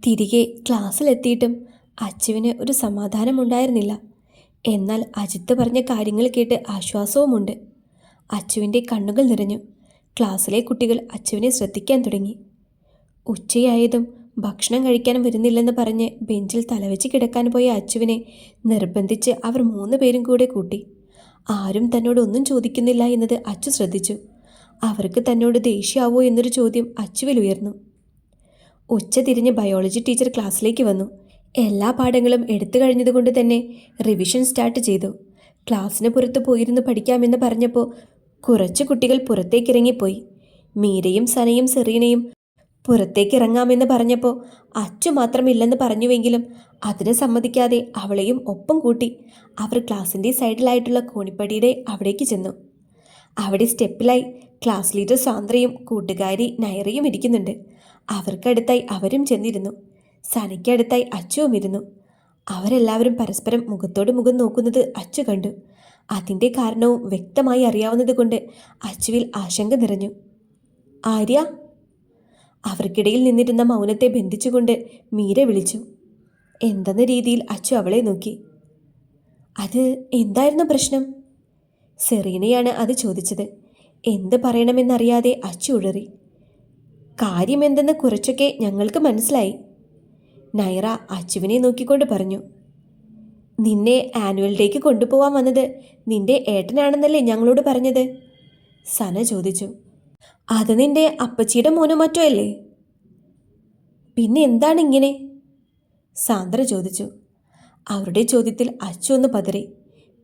തിരികെ ക്ലാസ്സിലെത്തിയിട്ടും അച്ചുവിന് ഒരു സമാധാനമുണ്ടായിരുന്നില്ല. എന്നാൽ അജിത്ത് പറഞ്ഞ കാര്യങ്ങൾ കേട്ട് ആശ്വാസവുമുണ്ട്. അച്ചുവിൻ്റെ കണ്ണുകൾ നിറഞ്ഞു. ക്ലാസ്സിലെ കുട്ടികൾ അച്ചുവിനെ ശ്രദ്ധിക്കാൻ തുടങ്ങി. ഉച്ചയായതും ഭക്ഷണം കഴിക്കാൻ വരുന്നില്ലെന്ന് പറഞ്ഞ് ബെഞ്ചിൽ തലവെച്ച് കിടക്കാൻ പോയ അച്ചുവിനെ നിർബന്ധിച്ച് അവർ 3 പേരും കൂടെ കൂട്ടി. ആരും തന്നോട് ഒന്നും ചോദിക്കുന്നില്ല എന്നത് അച്ചു ശ്രദ്ധിച്ചു. അവർക്ക് തന്നോട് ദേഷ്യമാവോ എന്നൊരു ചോദ്യം അച്ചുവിൽ ഉയർന്നു. ഉച്ച തിരിഞ്ഞ് ബയോളജി ടീച്ചർ ക്ലാസ്സിലേക്ക് വന്നു. എല്ലാ പാഠങ്ങളും എടുത്തു കഴിഞ്ഞതുകൊണ്ട് തന്നെ റിവിഷൻ സ്റ്റാർട്ട് ചെയ്തു. ക്ലാസ്സിന് പുറത്ത് പോയിരുന്ന് പഠിക്കാമെന്ന് പറഞ്ഞപ്പോൾ കുറച്ച് കുട്ടികൾ പുറത്തേക്കിറങ്ങിപ്പോയി. മീരയും സനയും സെറീനയും പുറത്തേക്കിറങ്ങാമെന്ന് പറഞ്ഞപ്പോൾ അച്ചു മാത്രമില്ലെന്ന് പറഞ്ഞുവെങ്കിലും അതിന് സമ്മതിക്കാതെ അവളെയും ഒപ്പം കൂട്ടി അവർ ക്ലാസ്സിൻ്റെ സൈഡിലായിട്ടുള്ള കോണിപ്പടിയുടെ അവിടേക്ക് ചെന്നു. അവിടെ സ്റ്റെപ്പിലായി ക്ലാസ് ലീഡർ സാന്ദ്രയും കൂട്ടുകാരി നൈറയും ഇരിക്കുന്നുണ്ട്. അവർക്കടുത്തായി അവരും ചെന്നിരുന്നു. സനയ്ക്കടുത്തായി അച്ചുവും ഇരുന്നു. അവരെല്ലാവരും പരസ്പരം മുഖത്തോട് മുഖം നോക്കുന്നത് അച്ചു കണ്ടു. അതിൻ്റെ കാരണവും വ്യക്തമായി അറിയാവുന്നത് കൊണ്ട് അച്ചുവിൽ ആശങ്ക നിറഞ്ഞു. ആര്യ? അവർക്കിടയിൽ നിന്നിരുന്ന മൗനത്തെ ബന്ധിച്ചുകൊണ്ട് മീര വിളിച്ചു. എന്തെന്ന രീതിയിൽ അച്ചു അവളെ നോക്കി. അത് എന്തായിരുന്നു പ്രശ്നം? സെറീനയാണ് അത് ചോദിച്ചത്. എന്ത് പറയണമെന്നറിയാതെ അച്ചു ഉഴറി. കാര്യമെന്തെന്ന് കുറച്ചൊക്കെ ഞങ്ങൾക്ക് മനസ്സിലായി. നൈറ അച്ചുവിനെ നോക്കിക്കൊണ്ട് പറഞ്ഞു. നിന്നെ ആനുവൽ ഡേക്ക് കൊണ്ടുപോകാൻ വന്നത് നിന്റെ ഏട്ടനാണെന്നല്ലേ ഞങ്ങളോട് പറഞ്ഞത്? സന ചോദിച്ചു. അത് നിന്റെ അപ്പച്ചിയുടെ മോനോ മറ്റോ അല്ലേ? പിന്നെ എന്താണ് ഇങ്ങനെ? സാന്ദ്ര ചോദിച്ചു. അവരുടെ ചോദ്യത്തിൽ അച്ചു ഒന്ന് പതറി.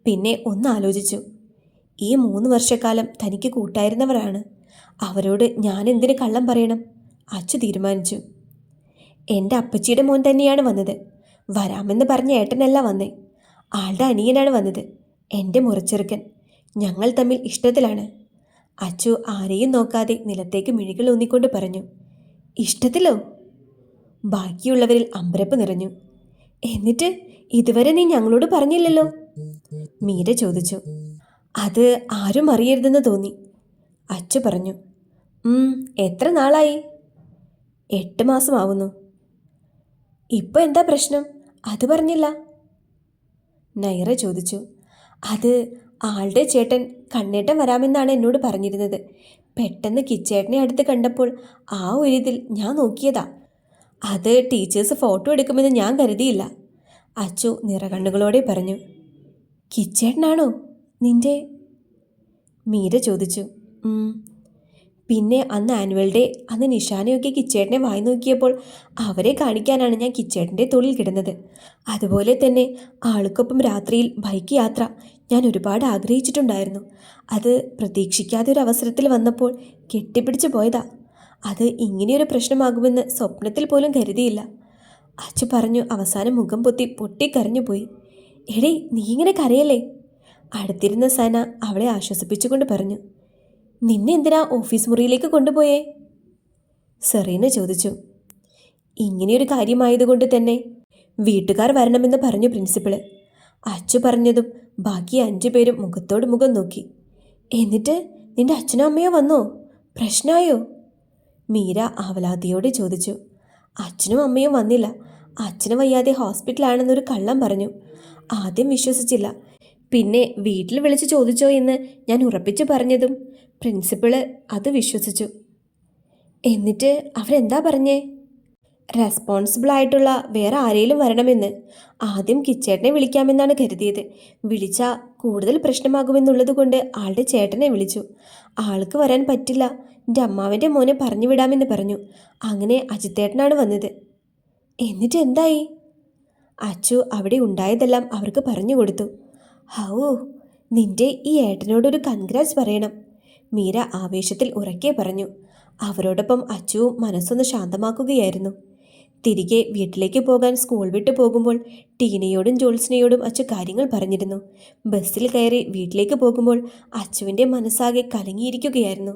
പിന്നെ ഒന്ന് ആലോചിച്ചു. ഈ 3 വർഷക്കാലം തനിക്ക് കൂട്ടായിരുന്നവരാണ്. അവരോട് ഞാൻ എന്തിന് കള്ളം പറയണം? അച്ചു തീരുമാനിച്ചു. എൻ്റെ അപ്പച്ചിയുടെ മോൻ തന്നെയാണ് വന്നത്. വരാമെന്ന് പറഞ്ഞ ഏട്ടനല്ല വന്നേ. ആളുടെ അനിയനാണ് വന്നത്, എൻ്റെ മുറച്ചെറുക്കൻ. ഞങ്ങൾ തമ്മിൽ ഇഷ്ടത്തിലാണ്. അച്ചു ആരെയും നോക്കാതെ നിലത്തേക്ക് മിഴികൾ ഊന്നിക്കൊണ്ട് പറഞ്ഞു. ഇഷ്ടത്തിലോ? ബാക്കിയുള്ളവരിൽ അമ്പരപ്പ് നിറഞ്ഞു. എന്നിട്ട് ഇതുവരെ നീ ഞങ്ങളോട് പറഞ്ഞില്ലല്ലോ? മീര ചോദിച്ചു. അത് ആരും അറിയരുതെന്ന് തോന്നി, അച്ചു പറഞ്ഞു. എത്ര നാളായി? 8 മാസമാവുന്നു. ഇപ്പോൾ എന്താ പ്രശ്നം? അത് പറഞ്ഞില്ല. നൈറ ചോദിച്ചു. അത് ആളുടെ ചേട്ടൻ കണ്ണേട്ടൻ വരാമെന്നാണ് എന്നോട് പറഞ്ഞിരുന്നത്. പെട്ടെന്ന് കിച്ചേട്ടനെ അടുത്ത് കണ്ടപ്പോൾ ആ ഒരു ഇതിൽ ഞാൻ നോക്കിയതാ. അത് ടീച്ചേഴ്സ് ഫോട്ടോ എടുക്കുമെന്ന് ഞാൻ കരുതിയില്ല, അച്ചു നിറകണ്ണുകളോടെ പറഞ്ഞു. കിച്ചേട്ടനാണോ നിന്റെ? മീര ചോദിച്ചു. പിന്നെ അന്ന് ആനുവൽ ഡേ അന്ന് നിഷാനയൊക്കെ കിച്ചേട്ടനെ വായി നോക്കിയപ്പോൾ അവരെ കാണിക്കാനാണ് ഞാൻ കിച്ചേട്ടൻ്റെ തോളിൽ കിടന്നത്. അതുപോലെ തന്നെ ആൾക്കൊപ്പം രാത്രിയിൽ ബൈക്ക് യാത്ര ഞാൻ ഒരുപാട് ആഗ്രഹിച്ചിട്ടുണ്ടായിരുന്നു. അത് പ്രതീക്ഷിക്കാതെ ഒരു അവസരത്തിൽ വന്നപ്പോൾ കെട്ടിപ്പിടിച്ചു പോയതാ. അത് ഇങ്ങനെയൊരു പ്രശ്നമാകുമെന്ന് സ്വപ്നത്തിൽ പോലും കരുതിയില്ല, അച്ചു പറഞ്ഞു. അവസാനം മുഖം പൊട്ടിക്കരഞ്ഞു പോയി. എടേ, നീ ഇങ്ങനെ കരയല്ലേ? അടുത്തിരുന്ന സന അവളെ ആശ്വസിപ്പിച്ചുകൊണ്ട് പറഞ്ഞു. നിന്നെ എന്തിനാ ഓഫീസ് മുറിയിലേക്ക് കൊണ്ടുപോയേ? സെറീന ചോദിച്ചു. ഇങ്ങനെയൊരു കാര്യമായതുകൊണ്ട് തന്നെ വീട്ടുകാർ വരണമെന്ന് പറഞ്ഞു പ്രിൻസിപ്പള്. അച്ചു പറഞ്ഞതും ബാക്കി 5 പേരും മുഖത്തോട് മുഖം നോക്കി. എന്നിട്ട് നിന്റെ അച്ഛനും അമ്മയോ വന്നോ? പ്രശ്നമായോ? മീര ആവലാതിയോടെ ചോദിച്ചു. അച്ഛനും അമ്മയും വന്നില്ല. അച്ഛന് വയ്യാതെ ഹോസ്പിറ്റലാണെന്നൊരു കള്ളം പറഞ്ഞു. ആദ്യം വിശ്വസിച്ചില്ല. പിന്നെ വീട്ടിൽ വിളിച്ച് ചോദിച്ചോ എന്ന് ഞാൻ ഉറപ്പിച്ചു പറഞ്ഞതും പ്രിൻസിപ്പള് അത് വിശ്വസിച്ചു. എന്നിട്ട് അവരെന്താ പറഞ്ഞേ? റെസ്പോൺസിബിളായിട്ടുള്ള വേറെ ആരെങ്കിലും വരണമെന്ന്. ആദ്യം കിച്ചേട്ടനെ വിളിക്കാമെന്നാണ് കരുതിയത്. വിളിച്ചാൽ കൂടുതൽ പ്രശ്നമാകുമെന്നുള്ളത് കൊണ്ട് ആളുടെ ചേട്ടനെ വിളിച്ചു. ആൾക്ക് വരാൻ പറ്റില്ല, എൻ്റെ അമ്മാവൻ്റെ മോനെ പറഞ്ഞു വിടാമെന്ന് പറഞ്ഞു. അങ്ങനെ അജിത്തേട്ടനാണ് വന്നത്. എന്നിട്ട് എന്തായി? അച്ചു അവിടെ ഉണ്ടായതെല്ലാം അവർക്ക് പറഞ്ഞു കൊടുത്തു. ഹൗ, നിന്റെ ഈ ഏട്ടനോടൊരു കൺഗ്രാറ്റ്സ് പറയണം, മീര ആവേശത്തിൽ ഉറക്കെ പറഞ്ഞു. അവരോടൊപ്പം അച്ചുവും മനസ്സൊന്ന് ശാന്തമാക്കുകയായിരുന്നു. തിരികെ വീട്ടിലേക്ക് പോകാൻ സ്കൂൾ വിട്ടു പോകുമ്പോൾ ടീനയോടും ജോൾസിനയോടും അച്ചു കാര്യങ്ങൾ പറഞ്ഞിരുന്നു. ബസ്സിൽ കയറി വീട്ടിലേക്ക് പോകുമ്പോൾ അച്ചുവിൻ്റെ മനസ്സാകെ കലങ്ങിയിരിക്കുകയായിരുന്നു.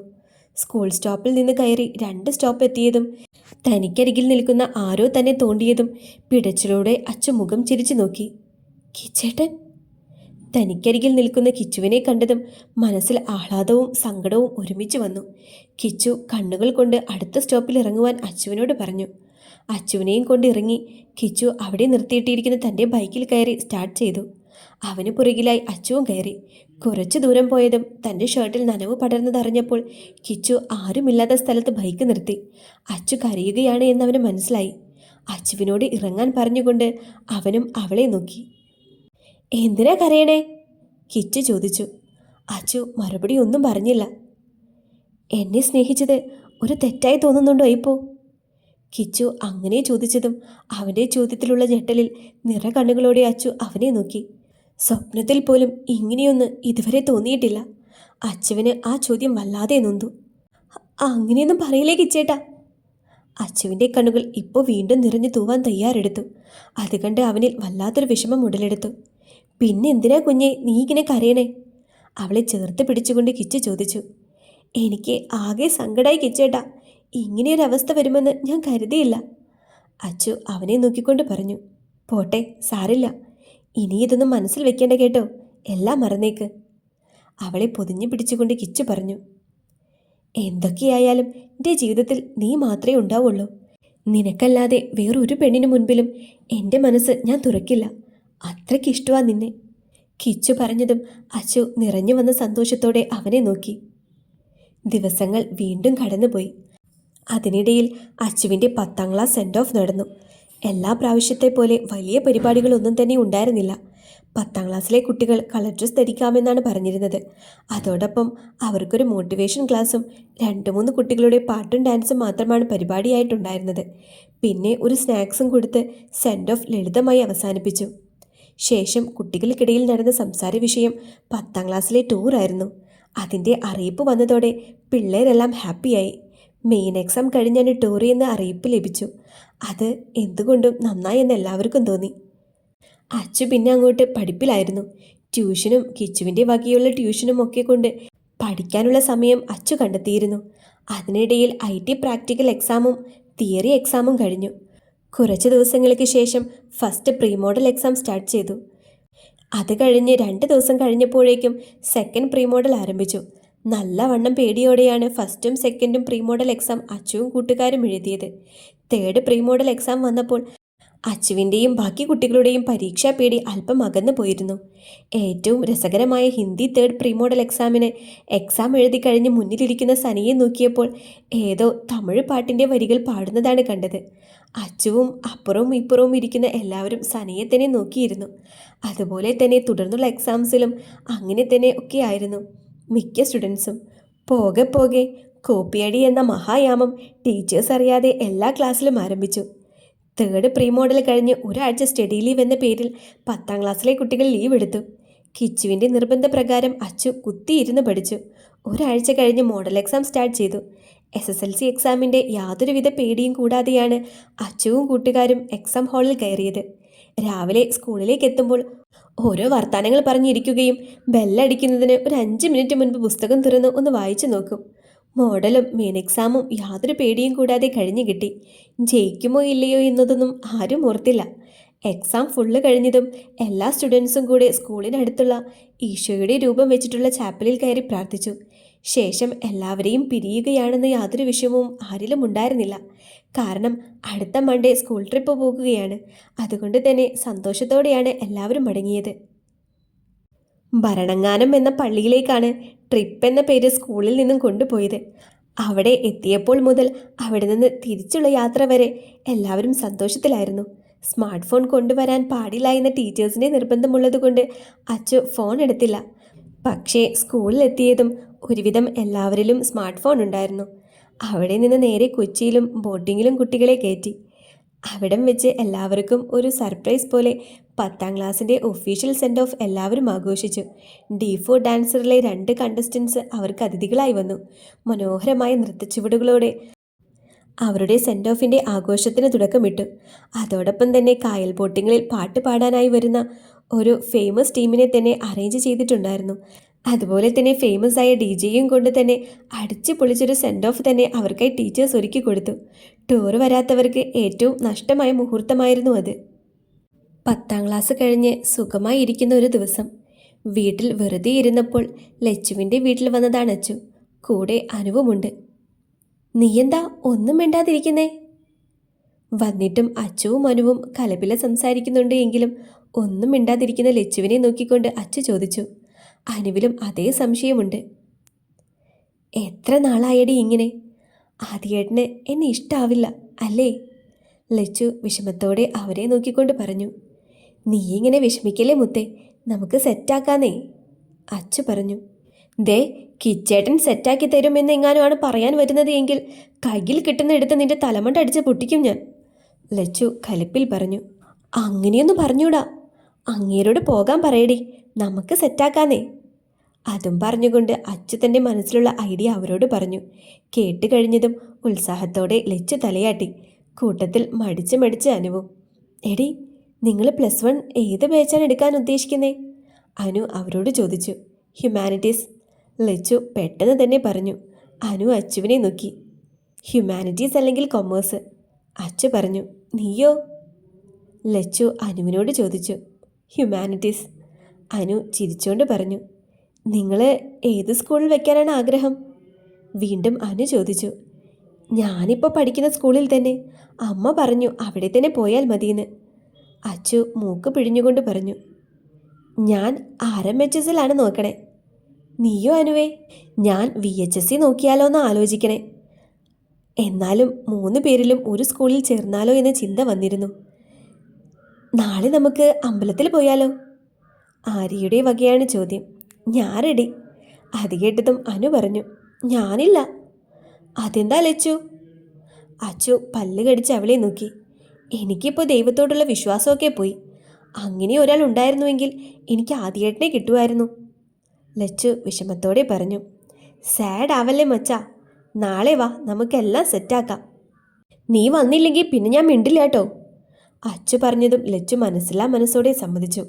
സ്കൂൾ സ്റ്റോപ്പിൽ നിന്ന് കയറി 2 സ്റ്റോപ്പ് എത്തിയതും തനിക്കരികിൽ നിൽക്കുന്ന ആരോ തന്നെ തോണ്ടിയതും പിടച്ചിലൂടെ അച്ചു മുഖം ചിരിച്ചു നോക്കി. കിച്ചേട്ടൻ? തനിക്കരികിൽ നിൽക്കുന്ന കിച്ചുവിനെ കണ്ടതും മനസ്സിൽ ആഹ്ലാദവും സങ്കടവും ഒരുമിച്ച് വന്നു. കിച്ചു കണ്ണുകൾ കൊണ്ട് അടുത്ത സ്റ്റോപ്പിൽ ഇറങ്ങുവാൻ അച്ചുവിനോട് പറഞ്ഞു. അച്ചുവിനെയും കൊണ്ട് ഇറങ്ങി കിച്ചു അവിടെ നിർത്തിയിട്ടിരിക്കുന്ന തൻ്റെ ബൈക്കിൽ കയറി സ്റ്റാർട്ട് ചെയ്തു. അവന് പുറകിലായി അച്ചുവും കയറി. കുറച്ചു ദൂരം പോയതും തൻ്റെ ഷർട്ടിൽ നനവ് പടർന്നതറിഞ്ഞപ്പോൾ കിച്ചു ആരുമില്ലാത്ത സ്ഥലത്ത് ബൈക്ക് നിർത്തി. അച്ചു കരയുകയാണ് എന്നവന് മനസ്സിലായി. അച്ചുവിനോട് ഇറങ്ങാൻ പറഞ്ഞുകൊണ്ട് അവനും അവളെ നോക്കി. എന്തിനാ കരയണേ? കിച്ചു ചോദിച്ചു. അച്ചു മറുപടി ഒന്നും പറഞ്ഞില്ല. എന്നെ സ്നേഹിച്ചത് ഒരു തെറ്റായി തോന്നുന്നുണ്ടോ ഇപ്പോൾ? കിച്ചു അങ്ങനെ ചോദിച്ചതും അവൻ്റെ ചോദ്യത്തിലുള്ള ഞെട്ടലിൽ നിറകണ്ണുകളോടെ അച്ചു അവനെ നോക്കി. സ്വപ്നത്തിൽ പോലും ഇങ്ങനെയൊന്ന് ഇതുവരെ തോന്നിയിട്ടില്ല. അച്ചുവിന് ആ ചോദ്യം വല്ലാതെ നൊന്തു. അങ്ങനെയൊന്നും പറയില്ലേ കിച്ചേട്ടാ. അച്ചുവിൻ്റെ കണ്ണുകൾ ഇപ്പോൾ വീണ്ടും നിറഞ്ഞു തൂവാൻ തയ്യാറെടുത്തു. അത് കണ്ട് അവനിൽ വല്ലാത്തൊരു വിഷമം ഉടലെടുത്തു. പിന്നെ എന്തിനാ കുഞ്ഞെ നീ ഇങ്ങനെ കരയണേ? അവളെ ചേർത്ത് പിടിച്ചുകൊണ്ട് കിച്ചു ചോദിച്ചു. എനിക്ക് ആകെ സങ്കടമായി കിച്ചേട്ടാ. ഇങ്ങനെയൊരവസ്ഥ വരുമെന്ന് ഞാൻ കരുതിയില്ല. അച്ചു അവനെ നോക്കിക്കൊണ്ട് പറഞ്ഞു. പോട്ടെ, സാരില്ല. ഇനി ഇതൊന്നും മനസ്സിൽ വെക്കേണ്ട കേട്ടോ. എല്ലാം മറന്നേക്ക്. അവളെ പൊതിഞ്ഞു പിടിച്ചുകൊണ്ട് കിച്ചു പറഞ്ഞു. എന്തൊക്കെയായാലും എൻ്റെ ജീവിതത്തിൽ നീ മാത്രമേ ഉണ്ടാവുള്ളൂ. നിനക്കല്ലാതെ വേറൊരു പെണ്ണിനു മുൻപിലും എൻ്റെ മനസ്സ് ഞാൻ തുറക്കില്ല. അത്രയ്ക്ക് ഇഷ്ടമാ നിന്നെ. കിച്ചു പറഞ്ഞതും അച്ചു നിറഞ്ഞു വന്ന സന്തോഷത്തോടെ അവനെ നോക്കി. ദിവസങ്ങൾ വീണ്ടും കടന്നുപോയി. അതിനിടയിൽ അച്ചുവിൻ്റെ 10ാം ക്ലാസ് സെൻഡ് ഓഫ് നടന്നു. എല്ലാ പ്രാവശ്യത്തെ പോലെ വലിയ പരിപാടികളൊന്നും തന്നെ ഉണ്ടായിരുന്നില്ല. 10ാം ക്ലാസ്സിലെ കുട്ടികൾ കളർ ഡ്രസ് ധരിക്കാമെന്നാണ് പറഞ്ഞിരുന്നത്. അതോടൊപ്പം അവർക്കൊരു മോട്ടിവേഷൻ ക്ലാസ്സും 2-3 കുട്ടികളുടെ പാട്ടും ഡാൻസും മാത്രമാണ് പരിപാടിയായിട്ടുണ്ടായിരുന്നത്. പിന്നെ ഒരു സ്നാക്സും കൊടുത്ത് സെൻഡ് ഓഫ് ലളിതമായി അവസാനിപ്പിച്ചു. ശേഷം കുട്ടികൾക്കിടയിൽ നടന്ന സംസാര വിഷയം 10ാം ക്ലാസ്സിലെ ടൂറായിരുന്നു. അതിൻ്റെ അറിയിപ്പ് വന്നതോടെ പിള്ളേരെല്ലാം ഹാപ്പിയായി. മെയിൻ എക്സാം കഴിഞ്ഞാണ് ടൂർ എന്ന അറിയിപ്പ് ലഭിച്ചു. അത് എന്തുകൊണ്ടും നന്നായി എന്ന് എല്ലാവർക്കും തോന്നി. അച്ചു പിന്നെ അങ്ങോട്ട് പഠിപ്പിലായിരുന്നു. ട്യൂഷനും കിച്ചുവിൻ്റെ വകയുള്ള ട്യൂഷനും ഒക്കെ കൊണ്ട് പഠിക്കാനുള്ള സമയം അച്ചു കണ്ടെത്തിയിരുന്നു. അതിനിടയിൽ IT പ്രാക്ടിക്കൽ എക്സാമും തിയറി എക്സാമും കഴിഞ്ഞു. കുറച്ച് ദിവസങ്ങൾക്ക് ശേഷം first pre model exam start ചെയ്തു. അത് കഴിഞ്ഞ് 2 ദിവസം കഴിഞ്ഞപ്പോഴേക്കും സെക്കൻഡ് പ്രീ മോഡൽ ആരംഭിച്ചു. നല്ലവണ്ണം പേടിയോടെയാണ് ഫസ്റ്റും സെക്കൻഡും പ്രീ മോഡൽ എക്സാം അച്ചുവും കൂട്ടുകാരും എഴുതിയത്. തേർഡ് പ്രീ മോഡൽ എക്സാം വന്നപ്പോൾ അച്ചുവിൻ്റെയും ബാക്കി കുട്ടികളുടെയും പരീക്ഷാ പേടി അല്പം അകന്നു പോയിരുന്നു. ഏറ്റവും രസകരമായ ഹിന്ദി തേർഡ് പ്രീ മോഡൽ എക്സാമിന് എക്സാം എഴുതി കഴിഞ്ഞ് മുന്നിലിരിക്കുന്ന സനിയെ നോക്കിയപ്പോൾ ഏതോ തമിഴ് പാട്ടിൻ്റെ വരികൾ പാടുന്നതാണ് കണ്ടത്. അച്ചുവും അപ്പുറവും ഇപ്പുറവും ഇരിക്കുന്ന എല്ലാവരും സനിയെ തന്നെ നോക്കിയിരുന്നു. അതുപോലെ തന്നെ തുടർന്നുള്ള എക്സാംസിലും അങ്ങനെ തന്നെ ഒക്കെ ആയിരുന്നു മിക്ക സ്റ്റുഡൻസും. പോകെ പോകെ കോപ്പിയടി എന്ന മഹായാമം ടീച്ചേഴ്സ് അറിയാതെ എല്ലാ ക്ലാസ്സിലും ആരംഭിച്ചു. തേർഡ് പ്രീ മോഡൽ കഴിഞ്ഞ് ഒരാഴ്ച സ്റ്റഡി ലീവ് എന്ന പേരിൽ 10ാം ക്ലാസ്സിലെ കുട്ടികൾ ലീവ് എടുത്തു. കിച്ചുവിൻ്റെ നിർബന്ധപ്രകാരം അച്ചു കുത്തിയിരുന്ന് പഠിച്ചു. ഒരാഴ്ച കഴിഞ്ഞ് മോഡൽ എക്സാം സ്റ്റാർട്ട് ചെയ്തു. SSLC എക്സാമിൻ്റെ യാതൊരുവിധ പേടിയും കൂടാതെയാണ് അച്ചുവും കൂട്ടുകാരും എക്സാം ഹാളിൽ കയറിയത്. രാവിലെ സ്കൂളിലേക്ക് എത്തുമ്പോൾ ഓരോ വർത്തമാനങ്ങൾ പറഞ്ഞിരിക്കുകയും ബെല്ലടിക്കുന്നതിന് ഒരു 5 മിനിറ്റ് മുൻപ് പുസ്തകം തുറന്ന് ഒന്ന് വായിച്ചു നോക്കും. മോഡലും മെയിൻ എക്സാമും യാതൊരു പേടിയും കൂടാതെ കഴിഞ്ഞു കിട്ടി. ജയിക്കുമോ ഇല്ലയോ എന്നതൊന്നും ആരും ഓർത്തില്ല. എക്സാം ഫുള്ള് കഴിഞ്ഞതും എല്ലാ സ്റ്റുഡൻസും കൂടെ സ്കൂളിനടുത്തുള്ള ഈശോയുടെ രൂപം വെച്ചിട്ടുള്ള ചാപ്പലിൽ കയറി പ്രാർത്ഥിച്ചു. ശേഷം എല്ലാവരെയും പിരിയുകയാണെന്ന് യാതൊരു വിഷമവും ആരിലും ഉണ്ടായിരുന്നില്ല. കാരണം അടുത്ത മൺഡേ സ്കൂൾ ട്രിപ്പ് പോകുകയാണ്. അതുകൊണ്ട് തന്നെ സന്തോഷത്തോടെയാണ് എല്ലാവരും മടങ്ങിയത്. ഭരണങ്ങാനം എന്ന പള്ളിയിലേക്കാണ് ട്രിപ്പ് എന്ന പേര് സ്കൂളിൽ നിന്നും കൊണ്ടുപോയത്. അവിടെ എത്തിയപ്പോൾ മുതൽ അവിടെ നിന്ന് തിരിച്ചുള്ള യാത്ര വരെ എല്ലാവരും സന്തോഷത്തിലായിരുന്നു. സ്മാർട്ട് ഫോൺ കൊണ്ടുവരാൻ പാടില്ല എന്ന ടീച്ചേഴ്സിൻ്റെ നിർബന്ധമുള്ളതുകൊണ്ട് അച്ചു ഫോൺ എടുത്തില്ല. പക്ഷേ സ്കൂളിലെത്തിയതും ഒരുവിധം എല്ലാവരിലും സ്മാർട്ട് ഫോൺ ഉണ്ടായിരുന്നു. അവിടെ നിന്ന് നേരെ കൊച്ചിയിലും ബോട്ടിങ്ങിലും കുട്ടികളെ കയറ്റി. അവിടം വെച്ച് എല്ലാവർക്കും ഒരു സർപ്രൈസ് പോലെ 10ാം ക്ലാസ്സിൻ്റെ ഒഫീഷ്യൽ സെൻഡ് ഓഫ് എല്ലാവരും ആഘോഷിച്ചു. D4 ഡാൻസറിലെ 2 കണ്ടസ്റ്റൻസ് അവർക്ക് അതിഥികളായി വന്നു. മനോഹരമായ നൃത്തച്ചുവടുകളോടെ അവരുടെ സെൻഡ് ഓഫിൻ്റെ ആഘോഷത്തിന് തുടക്കമിട്ടു. അതോടൊപ്പം തന്നെ കായൽ ബോട്ടിങ്ങളിൽ പാട്ട് പാടാനായി വരുന്ന ഒരു ഫേമസ് ടീമിനെ തന്നെ അറേഞ്ച് ചെയ്തിട്ടുണ്ടായിരുന്നു. അതുപോലെ തന്നെ ഫേമസ് ആയ DJയും കൊണ്ട് തന്നെ അടിച്ചു പൊളിച്ചൊരു സെൻഡ് ഓഫ് തന്നെ അവർക്കായി ടീച്ചേഴ്സ് ഒരുക്കി കൊടുത്തു. ടൂർ വരാത്തവർക്ക് ഏറ്റവും നഷ്ടമായ മുഹൂർത്തമായിരുന്നു അത്. 10ാം ക്ലാസ് കഴിഞ്ഞ് സുഖമായി ഇരിക്കുന്ന ഒരു ദിവസം വീട്ടിൽ വെറുതെ ഇരുന്നപ്പോൾ ലച്ചുവിൻ്റെ വീട്ടിൽ വന്നതാണ് അച്ചു. കൂടെ അനുവുമുണ്ട്. നീ എന്താ ഒന്നും മിണ്ടാതിരിക്കുന്നേ? വന്നിട്ടും അച്ചുവും അനുവും കലപില സംസാരിക്കുന്നുണ്ട് എങ്കിലും ഒന്നും മിണ്ടാതിരിക്കുന്ന ലച്ചുവിനെ നോക്കിക്കൊണ്ട് അച്ചു ചോദിച്ചു. അനുവിലും അതേ സംശയമുണ്ട്. എത്ര നാളായടി ഇങ്ങനെ? ആദ്യേട്ടന് എന്നെ ഇഷ്ടാവില്ല അല്ലേ? ലച്ചു വിഷമത്തോടെ അവരെ നോക്കിക്കൊണ്ട് പറഞ്ഞു. നീ ഇങ്ങനെ വിഷമിക്കല്ലേ മുത്തേ, നമുക്ക് സെറ്റാക്കാന്നേ, അച്ചു പറഞ്ഞു. ദേ, കിച്ചേട്ടൻ സെറ്റാക്കി തരുമെന്ന് എങ്ങാനുമാണ് പറയാൻ വരുന്നത് എങ്കിൽ കയ്യിൽ കിട്ടുന്നെടുത്ത് നിന്റെ തലമണ്ട അടിച്ച് പൊട്ടിക്കും ഞാൻ, ലച്ചു കലിപ്പിൽ പറഞ്ഞു. അങ്ങനെയൊന്നും പറഞ്ഞൂടാ, അങ്ങേരോട് പോകാൻ പറയടി, നമുക്ക് സെറ്റാക്കാന്നേ. അതും പറഞ്ഞുകൊണ്ട് അച്ചു തൻ്റെ മനസ്സിലുള്ള ഐഡിയ അവരോട് പറഞ്ഞു. കേട്ട് കഴിഞ്ഞതും ഉത്സാഹത്തോടെ ലച്ചു തലയാട്ടി. കൂട്ടത്തിൽ മടിച്ച് അനുവും. എടി, നിങ്ങൾ +1 ഏത് ബാച്ചാണ് എടുക്കാൻ ഉദ്ദേശിക്കുന്നേ? അനു അവരോട് ചോദിച്ചു. ഹ്യൂമാനിറ്റീസ്, ലച്ചു പെട്ടെന്ന് തന്നെ പറഞ്ഞു. അനു അച്ചുവിനെ നോക്കി. ഹ്യൂമാനിറ്റീസ് അല്ലെങ്കിൽ കൊമേഴ്സ്, അച്ചു പറഞ്ഞു. നീയോ? ലച്ചു അനുവിനോട് ചോദിച്ചു. ഹ്യൂമാനിറ്റീസ്, അനു ചിരിച്ചുകൊണ്ട് പറഞ്ഞു. നിങ്ങൾ ഏത് സ്കൂളിൽ വെക്കാനാണ് ആഗ്രഹം? വീണ്ടും അനു ചോദിച്ചു. ഞാനിപ്പോൾ പഠിക്കുന്ന സ്കൂളിൽ തന്നെ, അമ്മ പറഞ്ഞു അവിടെ തന്നെ പോയാൽ മതിയെന്ന്, അച്ചു മൂക്ക് പിഴിഞ്ഞുകൊണ്ട് പറഞ്ഞു. ഞാൻ RMHSലാണ് നോക്കണേ. നീയോ അനുവേ? ഞാൻ VHSC നോക്കിയാലോ എന്ന് ആലോചിക്കണേ. എന്നാലും 3 പേരിലും ഒരു സ്കൂളിൽ ചേർന്നാലോ എന്ന ചിന്ത വന്നിരുന്നു. നാളെ നമുക്ക് അമ്പലത്തിൽ പോയാലോ? ആര്യയുടെ വകയാണ് ചോദ്യം. ഞാൻ റെഡി. അത് കേട്ടതും അനു പറഞ്ഞു. ഞാനില്ല. അതെന്താ ലച്ചു? അച്ചു പല്ല് കടിച്ച് അവളെ നോക്കി. എനിക്കിപ്പോൾ ദൈവത്തോടുള്ള വിശ്വാസമൊക്കെ പോയി. അങ്ങനെ ഒരാൾ ഉണ്ടായിരുന്നുവെങ്കിൽ എനിക്ക് ആദ്യേട്ടനെ കിട്ടുമായിരുന്നു, ലച്ചു വിഷമത്തോടെ പറഞ്ഞു. സാഡ് ആവല്ലേ മച്ചാ, നാളെ വാ, നമുക്കെല്ലാം സെറ്റാക്കാം. നീ വന്നില്ലെങ്കിൽ പിന്നെ ഞാൻ മിണ്ടില്ല കേട്ടോ, അച്ചു പറഞ്ഞതും ലച്ചു മനസ്സോടെ സമ്മതിച്ചു.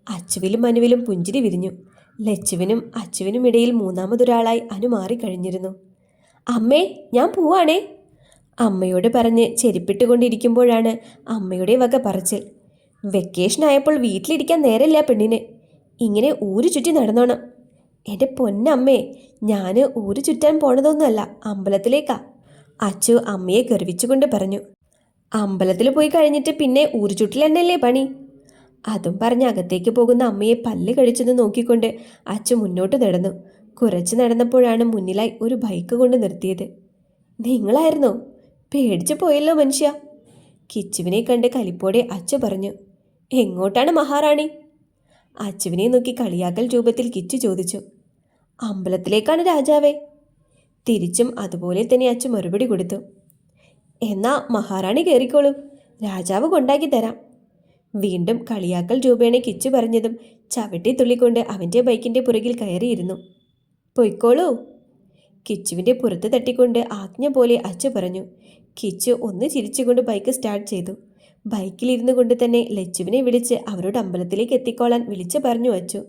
അച്ചുവിലും അനുവിലും പുഞ്ചിരി വിരിഞ്ഞു. ലച്ചുവിനും അച്ചുവിനും ഇടയിൽ മൂന്നാമതൊരാളായി അനു മാറിക്കഴിഞ്ഞിരുന്നു. അമ്മേ, ഞാൻ പോവാണേ, അമ്മയോട് പറഞ്ഞ് ചെരിപ്പിട്ടുകൊണ്ടിരിക്കുമ്പോഴാണ് അമ്മയുടെ വക പറച്ചിൽ. വെക്കേഷൻ ആയപ്പോൾ വീട്ടിലിരിക്കാൻ നേരമില്ല പെണ്ണിന്, ഇങ്ങനെ ഊരു ചുറ്റി നടന്നോണം. എൻ്റെ പൊന്നമ്മേ, ഞാൻ ഊരു ചുറ്റാൻ പോണതൊന്നുമല്ല, അമ്പലത്തിലേക്കാ, അച്ചു അമ്മയെ ഗർവിച്ചുകൊണ്ട് പറഞ്ഞു. അമ്പലത്തിൽ പോയി കഴിഞ്ഞിട്ട് പിന്നെ ഊരു ചുറ്റിൽ തന്നെയല്ലേ പണി? അതും പറഞ്ഞ് അകത്തേക്ക് പോകുന്ന അമ്മയെ പല്ല് കടിച്ചെന്ന് നോക്കിക്കൊണ്ട് അച്ചു മുന്നോട്ട് നടന്നു. കുറച്ച് നടന്നപ്പോഴാണ് മുന്നിലായി ഒരു ബൈക്ക് കൊണ്ട് നിർത്തിയത്. നിങ്ങളായിരുന്നോ? പേടിച്ചു പോയല്ലോ മനുഷ്യ, കിച്ചുവിനെ കണ്ട് കലിപ്പോടെ അച്ചു പറഞ്ഞു. എങ്ങോട്ടാണ് മഹാറാണി? അച്ചുവിനെ നോക്കി കളിയാക്കൽ രൂപത്തിൽ കിച്ചു ചോദിച്ചു. അമ്പലത്തിലേക്കാണ് രാജാവേ, തിരിച്ചും അതുപോലെ തന്നെ അച്ചു മറുപടി കൊടുത്തു. എന്നാ മഹാറാണി കയറിക്കോളൂ, രാജാവ് കൊണ്ടാക്കി തരാം, വീണ്ടും കളിയാക്കൽ രൂപേണ കിച്ചു പറഞ്ഞതും ചവിട്ടി തുള്ളിക്കൊണ്ട് അവൻ്റെ ബൈക്കിൻ്റെ പുറകിൽ കയറിയിരുന്നു. പൊയ്ക്കോളൂ, കിച്ചുവിൻ്റെ പുറത്ത് തട്ടിക്കൊണ്ട് ആജ്ഞ പോലെ അച്ചു പറഞ്ഞു. കിച്ചു ഒന്ന് ചിരിച്ചുകൊണ്ട് ബൈക്ക് സ്റ്റാർട്ട് ചെയ്തു. ബൈക്കിലിരുന്നു കൊണ്ട് തന്നെ ലച്ചുവിനെ വിളിച്ച് അവരോട് അമ്പലത്തിലേക്ക് എത്തിക്കോളാൻ വിളിച്ചു പറഞ്ഞു അച്ചു.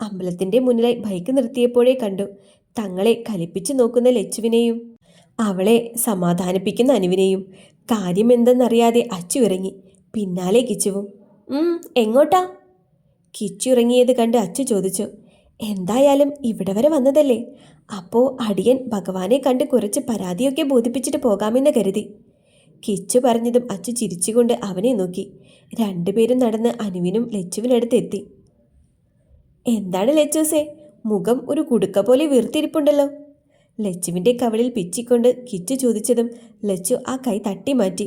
അമ്പലത്തിൻ്റെ മുന്നിലായി ബൈക്ക് നിർത്തിയപ്പോഴേ കണ്ടു തങ്ങളെ കലിപ്പിച്ചു നോക്കുന്ന ലച്ചുവിനെയും അവളെ സമാധാനിപ്പിക്കുന്ന അനുവിനെയും. കാര്യമെന്തെന്നറിയാതെ അച്ചു ഇറങ്ങി. പിന്നാലെ കിച്ചുവും. എങ്ങോട്ടാ? കിച്ചു ഇറങ്ങിയത് കണ്ട് അച്ചു ചോദിച്ചു. എന്തായാലും ഇവിടെ വരെ വന്നതല്ലേ, അപ്പോൾ അടിയൻ ഭഗവാനെ കണ്ട് കുറച്ച് പരാതിയൊക്കെ ബോധിപ്പിച്ചിട്ട് പോകാമെന്ന് കരുതി, കിച്ചു പറഞ്ഞതും അച്ചു ചിരിച്ചുകൊണ്ട് അവനെ നോക്കി. രണ്ടുപേരും നടന്ന് അനുവിനും ലച്ചുവിനടുത്ത് എത്തി. എന്താണ് ലച്ചൂസേ, മുഖം ഒരു കുടുക്ക പോലെ വീർത്തിരിപ്പുണ്ടല്ലോ, ലച്ചുവിൻ്റെ കവളിൽ പിച്ചിക്കൊണ്ട് കിച്ചു ചോദിച്ചതും ലച്ചു ആ കൈ തട്ടി മാറ്റി.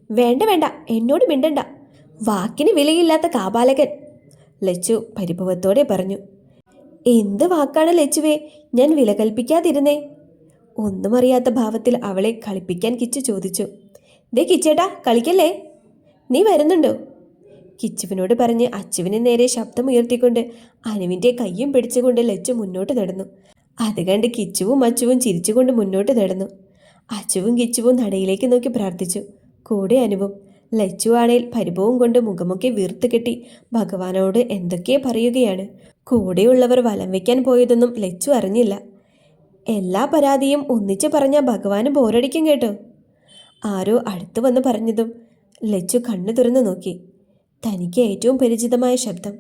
വേണ്ട വേണ്ട, എന്നോട് മിണ്ടണ്ട, വാക്കിന് വിലയില്ലാത്ത കാപാലകൻ, ലച്ചു പരിഭവത്തോടെ പറഞ്ഞു. എന്ത് വാക്കാണ് ലച്ചുവേ ഞാൻ വില കൽപ്പിക്കാതിരുന്നേ? ഒന്നും അറിയാത്ത ഭാവത്തിൽ അവളെ കളിപ്പിക്കാൻ കിച്ചു ചോദിച്ചു. ദേ കിച്ചേട്ടാ, കളിക്കല്ലേ, നീ വരുന്നുണ്ടോ? കിച്ചുവിനോട് പറഞ്ഞ് അച്ചുവിന് നേരെ ശബ്ദമുയർത്തിക്കൊണ്ട് അനുവിൻ്റെ കയ്യും പിടിച്ചുകൊണ്ട് ലച്ചു മുന്നോട്ട് നടന്നു. അത് കണ്ട് കിച്ചുവും അച്ചുവും ചിരിച്ചുകൊണ്ട് മുന്നോട്ട് നടന്നു. അച്ചുവും കിച്ചുവും നടയിലേക്ക് നോക്കി പ്രാർത്ഥിച്ചു. കൂടെ അനുവും. ലച്ചു ആണേൽ പരിഭവം കൊണ്ട് മുഖമൊക്കെ വീർത്ത് കെട്ടി ഭഗവാനോട് എന്തൊക്കെ പറയുകയാണ്. കൂടെയുള്ളവർ വലം വയ്ക്കാൻ പോയതൊന്നും ലച്ചു അറിഞ്ഞില്ല. എല്ലാ പരാതിയും ഒന്നിച്ച് പറഞ്ഞാൽ ഭഗവാന് ബോറടിക്കും കേട്ടോ, ആരോ അടുത്തു വന്ന് പറഞ്ഞതും ലച്ചു കണ്ണു തുറന്നു നോക്കി. തനിക്ക് ഏറ്റവും പരിചിതമായ ശബ്ദം.